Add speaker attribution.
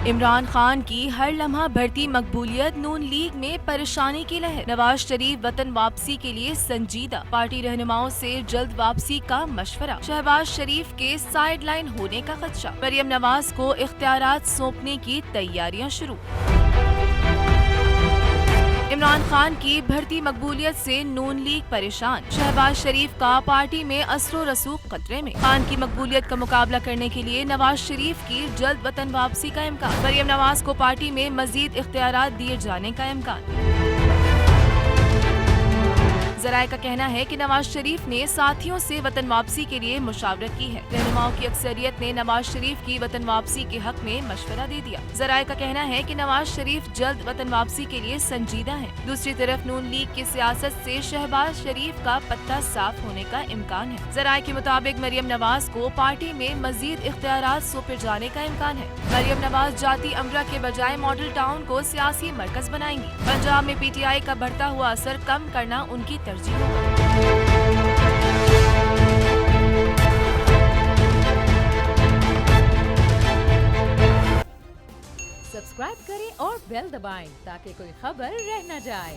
Speaker 1: इमरान खान की हर लम्हा बढ़ती मकबूलियत, नून लीग में परेशानी की लहर। नवाज शरीफ वतन वापसी के लिए संजीदा, पार्टी रहनुमाओं से जल्द वापसी का मशवरा। शहबाज शरीफ के साइडलाइन होने का खदशा। मरियम नवाज को इख्तियारात सौंपने की तैयारियां शुरू। इमरान खान की बढ़ती मकबूलियत से नून लीग परेशान। शहबाज शरीफ का पार्टी में असरो रसूख खतरे में। खान की मकबूलियत का मुकाबला करने के लिए नवाज शरीफ की जल्द वतन वापसी का इम्कान। मरियम नवाज को पार्टी में मजीद इख्तियारात दिए जाने का इम्कान। जराये का कहना है कि नवाज शरीफ ने साथियों से वतन वापसी के लिए मुशावरत की है। रहनुमाओं की अक्सरियत ने नवाज शरीफ की वतन वापसी के हक में मशवरा दे दिया। जराये का कहना है कि नवाज शरीफ जल्द वतन वापसी के लिए संजीदा हैं। दूसरी तरफ नून लीग की सियासत से शहबाज शरीफ का पत्ता साफ होने का इम्कान है। जराये के मुताबिक मरियम नवाज को पार्टी में मजीद इख्तियारात सौंपे जाने का इम्कान है। मरियम नवाज जाती अमरा के बजाय मॉडल टाउन को सियासी मरकज बनाएंगी। पंजाब में PTI का बढ़ता हुआ असर कम करना उनकी तरजीह होगा।
Speaker 2: सब्सक्राइब करें और बेल दबाएं ताकि कोई खबर रह न जाए।